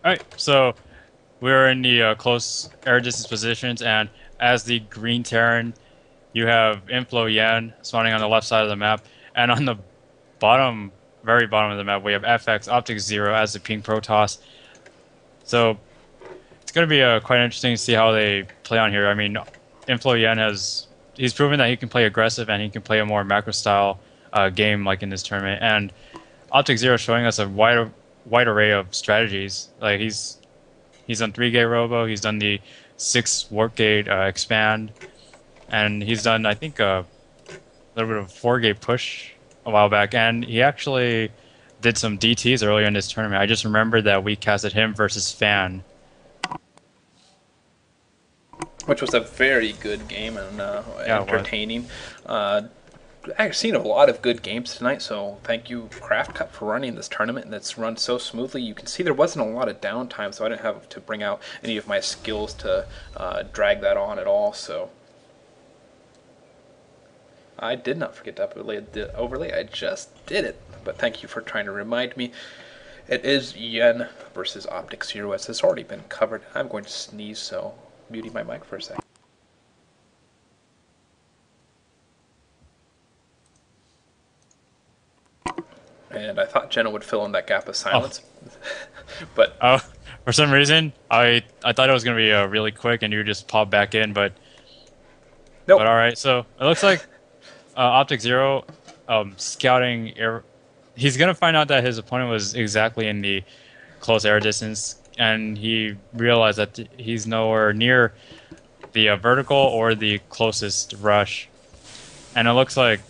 Alright, so we're in the close air distance positions, and as the green Terran, you have InfowYen spawning on the left side of the map, and on the bottom, very bottom of the map, we have FXOptikZero as the pink Protoss. So it's going to be quite interesting to see how they play on here. I mean, InfowYen he's proven that he can play aggressive and he can play a more macro style game like in this tournament, and OptikZero showing us a wide array of strategies. Like he's done 3-gate robo, he's done the 6 warp gate expand, and he's done I think a little bit of 4-gate push a while back, and he actually did some DTs earlier in this tournament. I just remembered that we casted him versus Fan. Which was a very good game and Yeah, entertaining. I've seen a lot of good games tonight, so thank you, Craftcup, for running this tournament. That's run so smoothly. You can see there wasn't a lot of downtime, so I didn't have to bring out any of my skills to drag that on at all. So I did not forget to overlay. I just did it. But thank you for trying to remind me. It is Yen versus FXOptikZero, as has already been covered. I'm going to sneeze, so muting my mic for a second. And I thought Jenna would fill in that gap of silence. But for some reason, I thought it was going to be really quick and you would just pop back in, but nope. But all right, so it looks like OptikZero scouting air. He's going to find out that his opponent was exactly in the close air distance, and he realized that he's nowhere near the vertical or the closest rush. And it looks like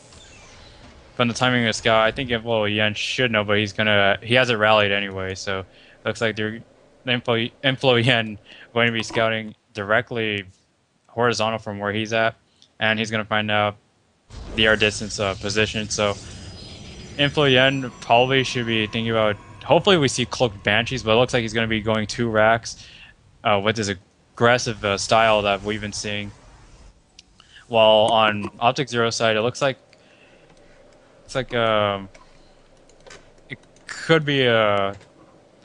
from the timing of the scout, I think InfowYen should know, but he hasn't rallied anyway, so it looks like the InfowYen going to be scouting directly horizontal from where he's at, and he's going to find out the air distance position. So InfowYen probably should be thinking about, hopefully we see cloaked banshees, but it looks like he's going to be going 2 racks with his aggressive style that we've been seeing. While on OptikZero's side, it looks like it could be I'm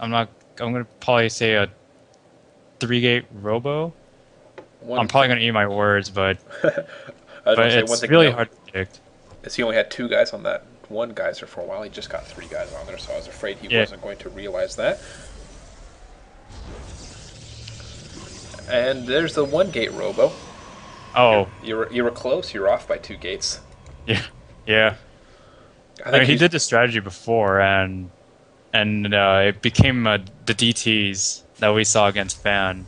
going to probably say a 3-gate robo. I'm probably going to eat my words, but it's really hard to predict. He only had 2 guys on that one geyser for a while. He just got 3 guys on there, so I was afraid he wasn't going to realize that. And there's the 1-gate robo. Oh, you were close. You were off by 2 gates. Yeah. I mean, he did the strategy before, and it became the DTs that we saw against Fan.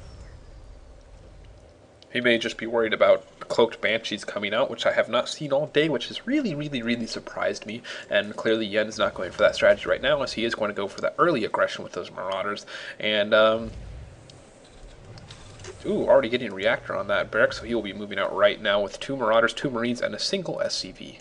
He may just be worried about cloaked banshees coming out, which I have not seen all day, which has really surprised me. And clearly Yen is not going for that strategy right now, as he is going to go for that early aggression with those marauders. And already getting a reactor on that barrack, so he will be moving out right now with 2 marauders, 2 marines, and a single SCV.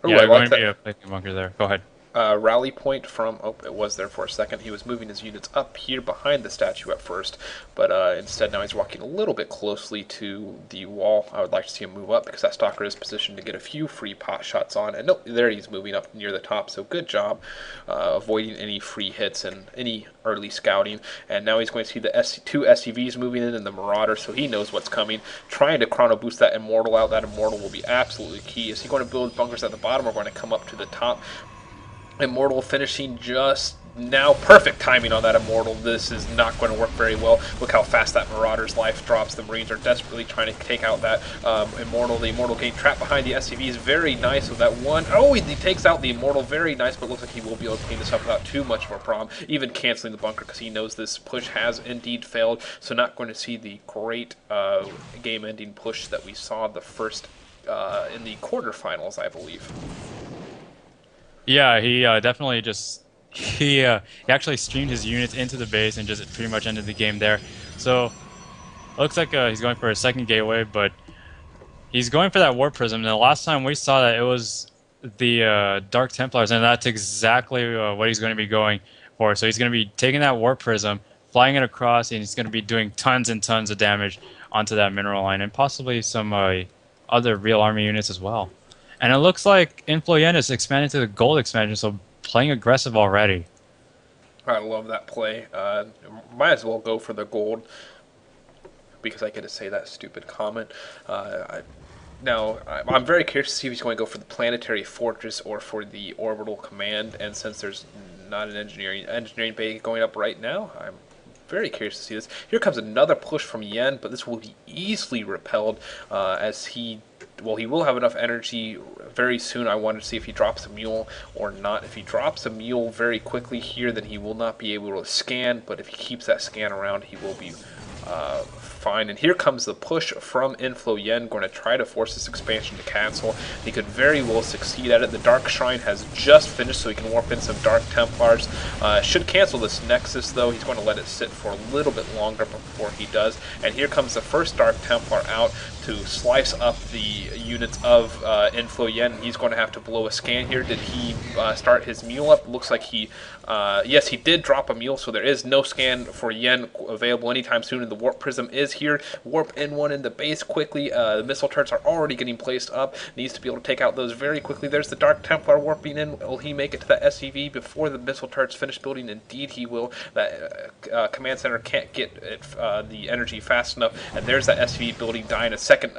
Yeah, I'm going to be a placing bunker there. Go ahead. Rally point from... Oh, it was there for a second. He was moving his units up here behind the statue at first, but instead now he's walking a little bit closely to the wall. I would like to see him move up because that stalker is positioned to get a few free pot shots on. And nope, there he's moving up near the top, so good job avoiding any free hits and any early scouting. And now he's going to see the 2 SCVs moving in and the Marauder, so he knows what's coming. Trying to chrono boost that Immortal out. That Immortal will be absolutely key. Is he going to build bunkers at the bottom or going to come up to the top? Immortal finishing just now. Perfect timing on that Immortal. This is not going to work very well. Look how fast that Marauder's life drops. The Marines are desperately trying to take out that Immortal. The Immortal getting trapped behind the SCV is very nice with that one. Oh, he takes out the Immortal. Very nice, but looks like he will be able to clean this up without too much of a problem. Even canceling the bunker because he knows this push has indeed failed. So not going to see the great game-ending push that we saw the first in the quarterfinals, I believe. Yeah, he definitely just he actually streamed his units into the base and just pretty much ended the game there. So it looks like he's going for a 2nd gateway, but he's going for that warp prism. And the last time we saw that, it was the Dark Templars, and that's exactly what he's going to be going for. So he's going to be taking that warp prism, flying it across, and he's going to be doing tons and tons of damage onto that mineral line, and possibly some other real army units as well. And it looks like InfowYen is expanding to the gold expansion, so playing aggressive already. I love that play. Might as well go for the gold because I get to say that stupid comment. Now, I'm very curious to see if he's going to go for the planetary fortress or for the orbital command. And since there's not an engineering bay going up right now, I'm very curious to see this. Here comes another push from Yen, but this will be easily repelled as he will have enough energy very soon. I wanted to see if he drops a mule or not. If he drops a mule very quickly here, then he will not be able to scan, but if he keeps that scan around, he will be fine. And here comes the push from InfowYen, going to try to force this expansion to cancel. He could very well succeed at it. The Dark Shrine has just finished, so he can warp in some Dark Templars. Should cancel this Nexus, though. He's going to let it sit for a little bit longer before he does. And here comes the first Dark Templar out to slice up the units of InfowYen. He's going to have to blow a scan here. Did he start his mule up? Looks like he, yes, he did drop a mule, so there is no scan for Yen available anytime soon, and the Warp Prism is here. Warp in one in the base quickly. The missile turrets are already getting placed up. Needs to be able to take out those very quickly. There's the Dark Templar warping in. Will he make it to the SCV before the missile turrets finish building? Indeed he will. That command center can't get it, the energy fast enough, and there's that SCV building dying. A second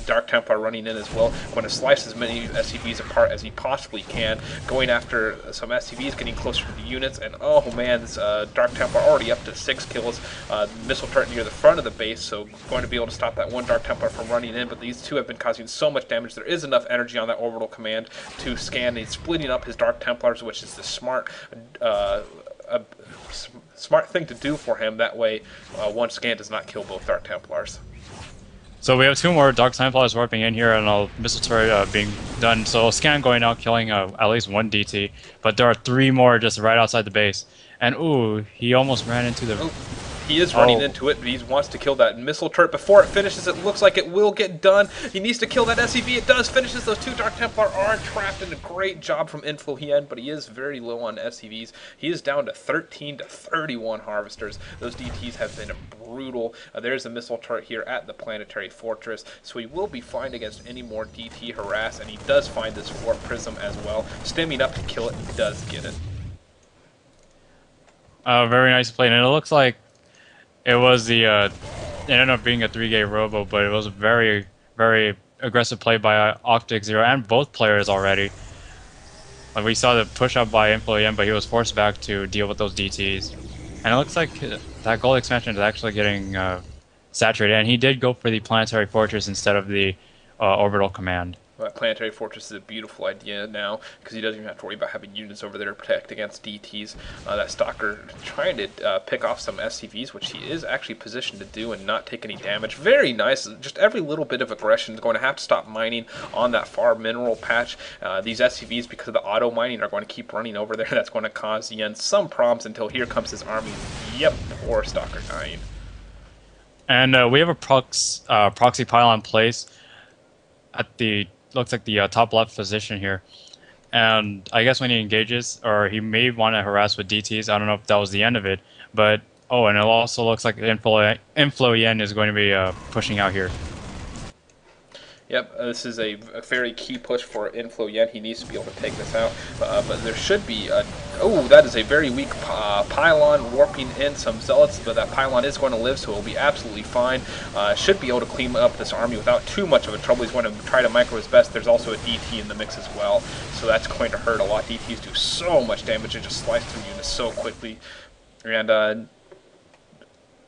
Dark Templar running in as well. Going to slice as many SCVs apart as he possibly can. Going after some SCVs, getting closer to the units, and oh man, this Dark Templar already up to 6 kills. Missile turret near the front of the base, so going to be able to stop that one Dark Templar from running in, but these two have been causing so much damage. There is enough energy on that orbital command to scan. He's splitting up his Dark Templars, which is the smart thing to do for him. That way, one scan does not kill both Dark Templars. So we have 2 more Dark Templars warping in here, and a missile turret being done. So a scan going out, killing at least 1 DT. But there are 3 more just right outside the base. And ooh, he almost ran into the... He is running into it, but he wants to kill that missile turret before it finishes. It looks like it will get done. He needs to kill that SCV. It does. Finishes. Those 2 Dark Templar are trapped, and a great job from InfowYen, but he is very low on SCVs. He is down to 13 to 31 harvesters. Those DTs have been brutal. There's a missile turret here at the planetary fortress, so he will be fine against any more DT harass, and he does find this Warp Prism as well. Stemming up to kill it, he does get it. Very nice play, and it looks like it was the, it ended up being a 3-gate robo, but it was a very, very aggressive play by FXOptikZero and both players already. Like we saw the push up by InfowYen, but he was forced back to deal with those DTs. And it looks like that gold expansion is actually getting saturated, and he did go for the planetary fortress instead of the orbital command. Planetary Fortress is a beautiful idea now because he doesn't even have to worry about having units over there to protect against DTs. That Stalker trying to pick off some SCVs, which he is actually positioned to do and not take any damage. Very nice. Just every little bit of aggression is going to have to stop mining on that far mineral patch. These SCVs, because of the auto mining, are going to keep running over there. That's going to cause Yen some problems until here comes his army. Yep, poor Stalker dying. And we have a proxy pylon place at the looks like the top left position here, and I guess when he engages, or he may want to harass with DTs. I don't know if that was the end of it, but oh, and it also looks like InfowYen is going to be pushing out here. Yep, this is a very key push for InfowYen. He needs to be able to take this out, but there should be oh, that is a very weak pylon warping in some zealots, but that pylon is going to live, so he'll be absolutely fine. Should be able to clean up this army without too much of a trouble. He's going to try to micro his best. There's also a DT in the mix as well, so that's going to hurt a lot. DTs do so much damage and just slice through units so quickly. And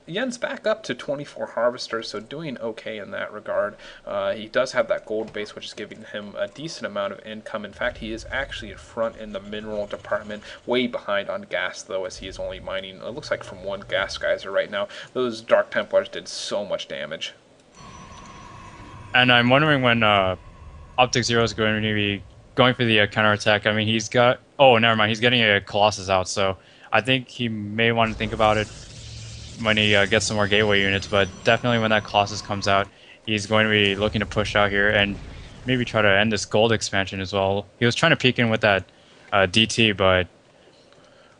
Yen's back up to 24 harvesters, so doing okay in that regard. He does have that gold base, which is giving him a decent amount of income. In fact, he is actually in front in the mineral department, way behind on gas, though, as he is only mining, it looks like, from 1 gas geyser right now. Those Dark Templars did so much damage. And I'm wondering when FXOptikZero is going to be going for the counterattack. I mean, he's got... Oh, never mind. He's getting a Colossus out, so I think he may want to think about it when he gets some more gateway units, but definitely when that Colossus comes out, he's going to be looking to push out here and maybe try to end this gold expansion as well. He was trying to peek in with that DT, but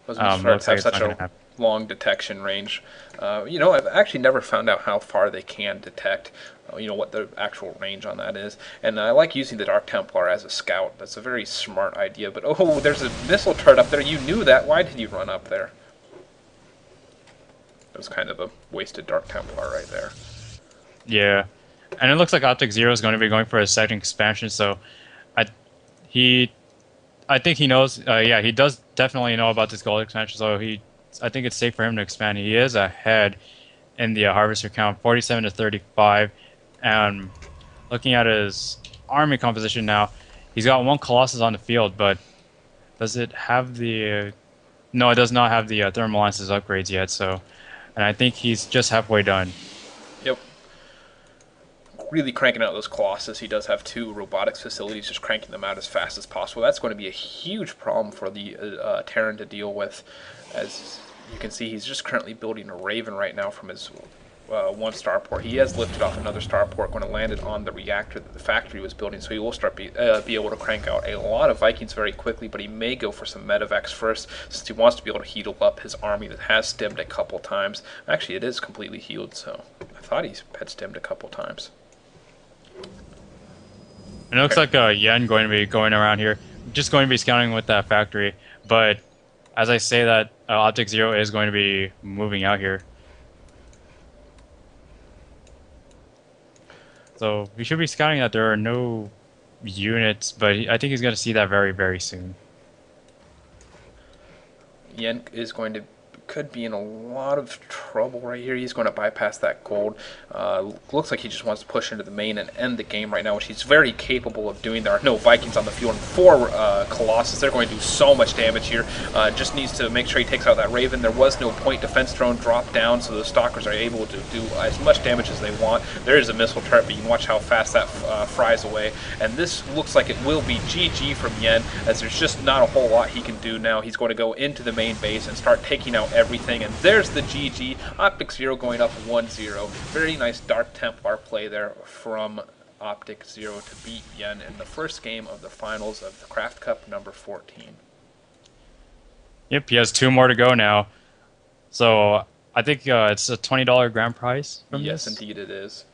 looks like have such a long detection range. You know, I've actually never found out how far they can detect. You know, what the actual range on that is. And I like using the Dark Templar as a scout. That's a very smart idea. But oh, there's a missile turret up there. You knew that. Why did you run up there? It was kind of a wasted Dark Templar right there. Yeah, and it looks like FXOptikZero is going to be going for a second expansion. So, I he I think he knows. Yeah, he does definitely know about this gold expansion. So I think it's safe for him to expand. He is ahead in the harvester count, 47 to 35, and looking at his army composition now, he's got one Colossus on the field, but does it have the? No, it does not have the thermal lances upgrades yet. So, and I think he's just halfway done. Yep. Really cranking out those Colossus. He does have 2 robotics facilities, just cranking them out as fast as possible. That's going to be a huge problem for the Terran to deal with. As you can see, he's just currently building a Raven right now from his 1 starport. He has lifted off another starport when it landed on the reactor that the factory was building, so he will start be able to crank out a lot of Vikings very quickly, but he may go for some medevacs first, since he wants to be able to heal up his army that has stemmed a couple times. Actually, it is completely healed, so I thought he had stemmed a couple times. And it looks like Yen going to be going around here, just going to be scouting with that factory. But as I say that, FXOptikZero is going to be moving out here. So we should be scouting that there are no units, but I think he's going to see that very, very soon. Yen is going to could be in a lot of trouble right here. He's going to bypass that gold. Looks like he just wants to push into the main and end the game right now, which he's very capable of doing. There are no Vikings on the field and 4 Colossus. They're going to do so much damage here. Just needs to make sure he takes out that Raven. There was no point defense drone drop down, so the Stalkers are able to do as much damage as they want. There is a missile turret, but you can watch how fast that fries away. And this looks like it will be GG from Yen, as there's just not a whole lot he can do now. He's going to go into the main base and start taking out everything, and there's the GG. FXOptikZero going up 1-0. Very nice Dark Templar play there from FXOptikZero to beat Yen in the first game of the finals of the Craft Cup number 14. Yep, he has 2 more to go now. So I think it's a $20 grand prize from yes, this. indeed it is.